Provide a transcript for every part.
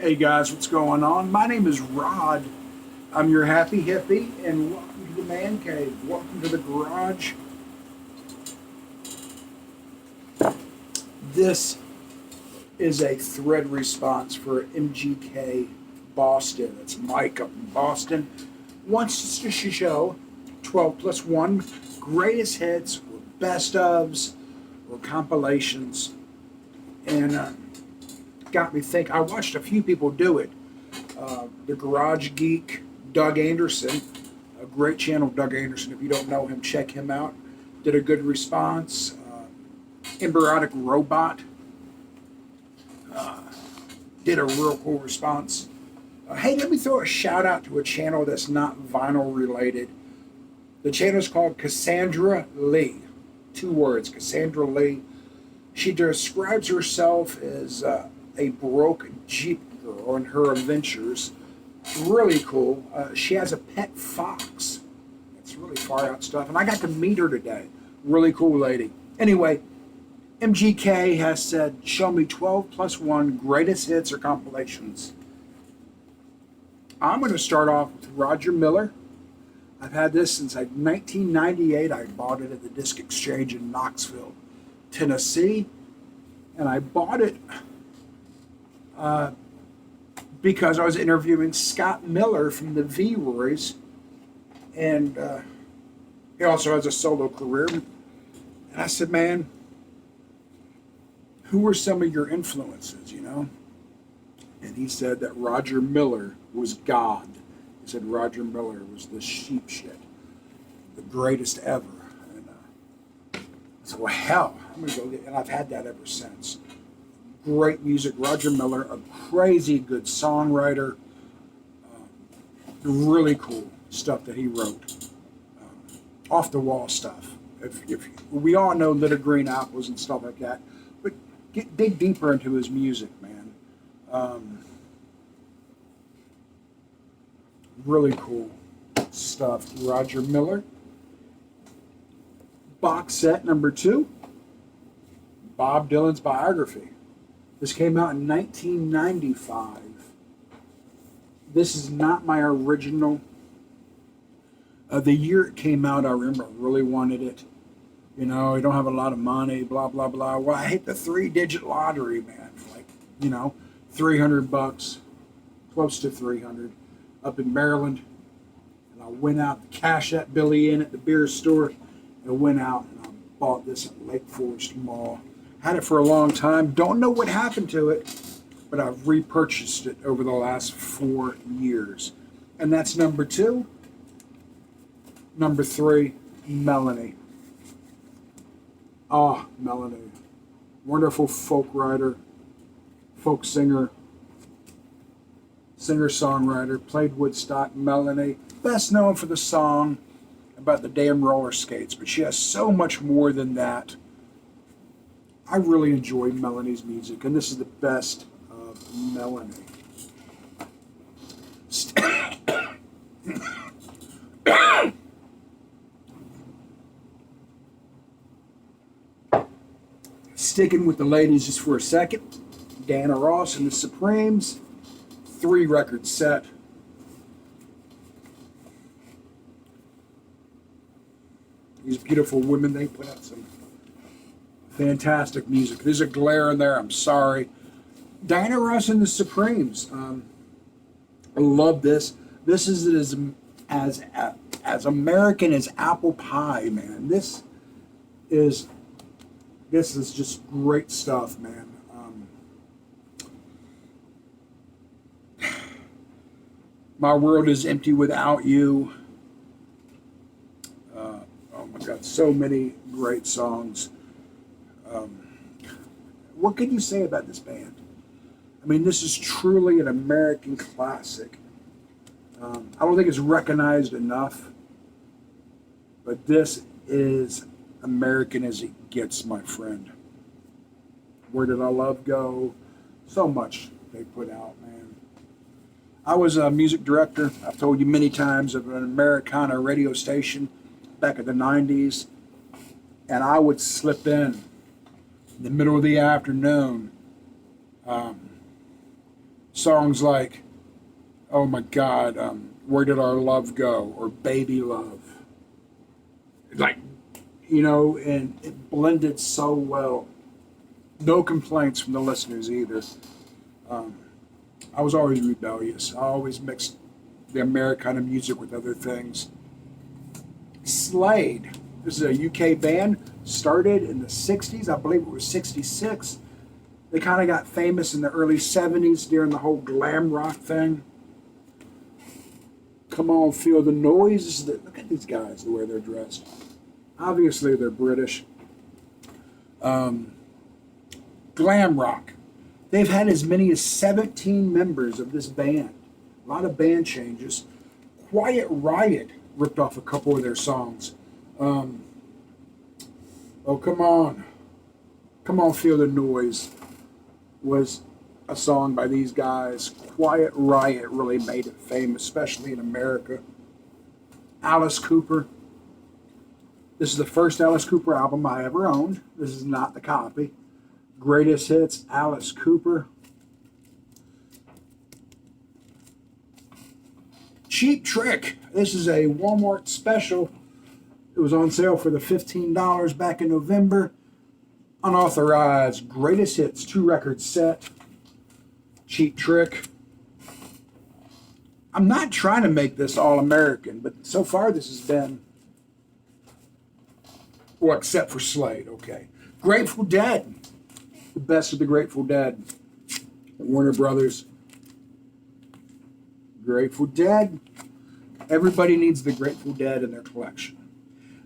Hey guys, what's going on? My name is Rod. I'm your happy hippie, and welcome to the man cave. Welcome to the garage. This is a thread response for MGK Boston. That's Mike up in Boston. Wants us to show 12 plus 1 greatest hits, or best ofs, or compilations. And got me think. I watched a few people do it. The Garage Geek, Doug Anderson, a great channel, Doug Anderson. If you don't know him, check him out. Did a good response. Embryonic Robot did a real cool response. Hey, let me throw a shout out to a channel that's not vinyl related. The channel is called Cassandra Lee. 2 words, Cassandra Lee. She describes herself as a broke Jeep girl in her adventures. Really cool. She has a pet fox. It's really far out stuff. And I got to meet her today. Really cool lady. Anyway, MGK has said, show me 12 plus 1 greatest hits or compilations. I'm going to start off with Roger Miller. I've had this since 1998. I bought it at the Disc Exchange in Knoxville, Tennessee. And I bought it because I was interviewing Scott Miller from the V-Roys. And he also has a solo career. And I said, man, who were some of your influences, you know? And he said that Roger Miller was God. He said Roger Miller was the sheep shit, the greatest ever. And I said, well, hell, I'm going to go get, and I've had that ever since. Great music. Roger Miller, a crazy good songwriter. Really cool stuff that he wrote. Off the wall stuff. If we all know Little Green Apples and stuff like that, but dig deeper into his music, man. Really cool stuff. Roger Miller. Box set number 2. Bob Dylan's biography. This came out in 1995. This is not my original. The year it came out, I remember I really wanted it. You know, I don't have a lot of money, blah, blah, blah. Well, I hit the 3-digit lottery, man. Like, you know, $300, close to 300, up in Maryland. And I went out to cash that Billy in at the beer store and went out and I bought this at Lake Forest Mall. Had it for a long time. Don't know what happened to it, but I've repurchased it over the last 4 years. And that's number 2. Number 3, Melanie. Melanie. Wonderful folk writer, folk singer, singer-songwriter, played Woodstock. Melanie, best known for the song about the damn roller skates, but she has so much more than that. I really enjoy Melanie's music, and this is the best of Melanie. Sticking with the ladies just for a second, Diana Ross and the Supremes, 3-record set. These beautiful women, they put out some fantastic music. There's a glare in there, I'm sorry. Diana Ross and the Supremes. I love this. This is as American as apple pie, man. This is just great stuff, man. My World is Empty Without You. Oh my God, so many great songs. What can you say about this band? I mean, this is truly an American classic. I don't think it's recognized enough, but this is American as it gets, my friend. Where Did Our Love Go? So much they put out, man. I was a music director, I've told you many times, of an Americana radio station back in the 90s, and I would slip in the middle of the afternoon, songs like, oh my God, Where Did Our Love Go? Or Baby Love. Like, you know, and it blended so well. No complaints from the listeners either. I was always rebellious. I always mixed the Americana music with other things. Slade. This is a UK band. Started in the 60s. I believe it was 66. They kind of got famous in the early 70s during the whole glam rock thing. Come on, feel the noise. Look at these guys, the way they're dressed. Obviously, they're British. Glam rock. They've had as many as 17 members of this band. A lot of band changes. Quiet Riot ripped off a couple of their songs. Oh, come on. Come on, feel the noise was a song by these guys. Quiet Riot really made it famous, especially in America. Alice Cooper. This is the first Alice Cooper album I ever owned. This is not the copy. Greatest Hits, Alice Cooper. Cheap Trick. This is a Walmart special. It was on sale for the $15 back in November. Unauthorized Greatest Hits 2-record set. Cheap Trick. I'm not trying to make this all American, but so far this has been, well, except for Slade, okay. Grateful Dead. The best of the Grateful Dead. Warner Brothers. Grateful Dead. Everybody needs the Grateful Dead in their collection.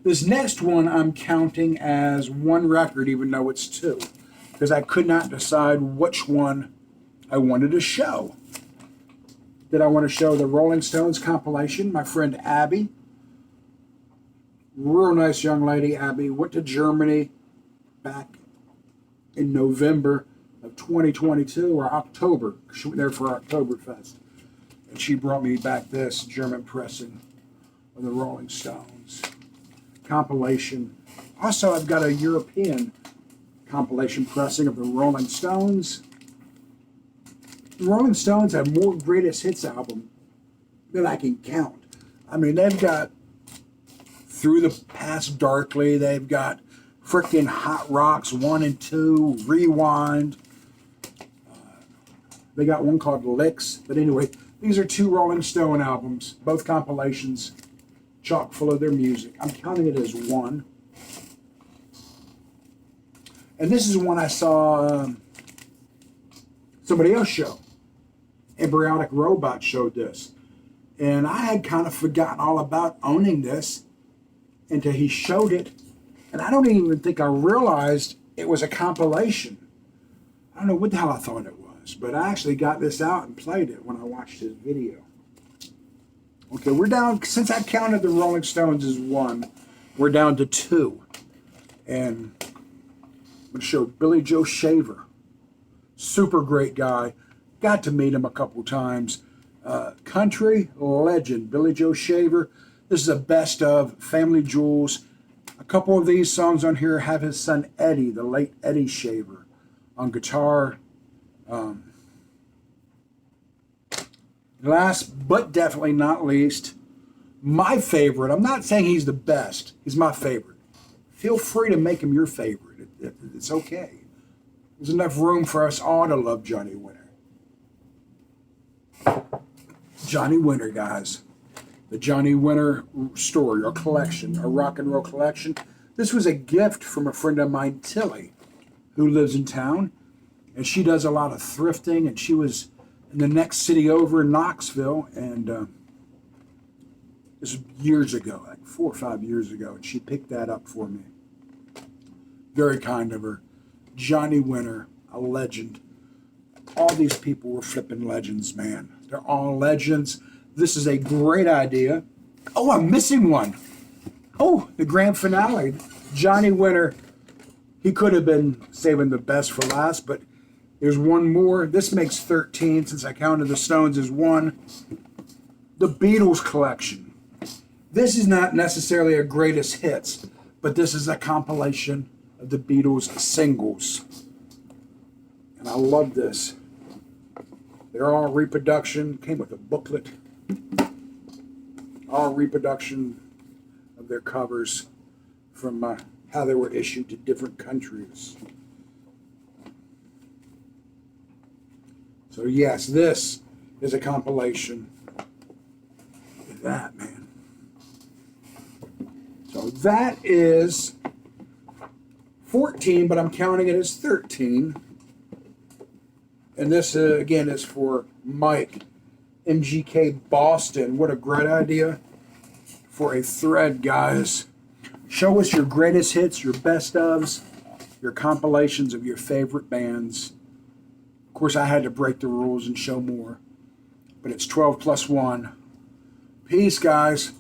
This next one I'm counting as one record, even though it's two, because I could not decide which one I wanted to show. Did I want to show the Rolling Stones compilation? My friend Abby, real nice young lady, Abby, went to Germany back in November of 2022 or October. She went there for Oktoberfest. And she brought me back this German pressing of the Rolling Stones compilation. Also, I've got a European compilation pressing of the Rolling Stones. The Rolling Stones have more greatest hits album than I can count. I mean, they've got Through the Past Darkly, they've got frickin' Hot Rocks 1 and 2, Rewind. They got one called Licks. But anyway, these are two Rolling Stone albums, both compilations, chock full of their music. I'm counting it as one. And this is one I saw somebody else show. Embryonic Robot showed this. And I had kind of forgotten all about owning this until he showed it. And I don't even think I realized it was a compilation. I don't know what the hell I thought it was, but I actually got this out and played it when I watched his video. Okay, we're down, since I counted the Rolling Stones as one, we're down to two. And I'm going to show Billy Joe Shaver. Super great guy. Got to meet him a couple times. Country legend, Billy Joe Shaver. This is a best of Family Jewels. A couple of these songs on here have his son Eddie, the late Eddie Shaver, on guitar. Last but definitely not least, my favorite. I'm not saying he's the best. He's my favorite. Feel free to make him your favorite. It's okay. There's enough room for us all to love Johnny Winter. Johnny Winter, guys. The Johnny Winter story or collection, a rock and roll collection. This was a gift from a friend of mine, Tilly, who lives in town. And she does a lot of thrifting, and she was in the next city over in Knoxville, and this was years ago, like 4 or 5 years ago, and she picked that up for me. Very kind of her. Johnny Winter, a legend. All these people were flipping legends, man. They're all legends. This is a great idea. Oh, I'm missing one. Oh, the grand finale. Johnny Winter, he could have been saving the best for last, but there's one more. This makes 13 since I counted the Stones as one. The Beatles collection. This is not necessarily a greatest hits, but this is a compilation of the Beatles singles. And I love this. They're all reproduction. Came with a booklet. All reproduction of their covers from how they were issued to different countries. So yes, this is a compilation. Look at that, man. So that is 14, but I'm counting it as 13. And this, again, is for Mike, MGK Boston. What a great idea for a thread, guys. Show us your greatest hits, your best ofs, your compilations of your favorite bands. Of course, I had to break the rules and show more. But it's 12 plus 1. Peace, guys.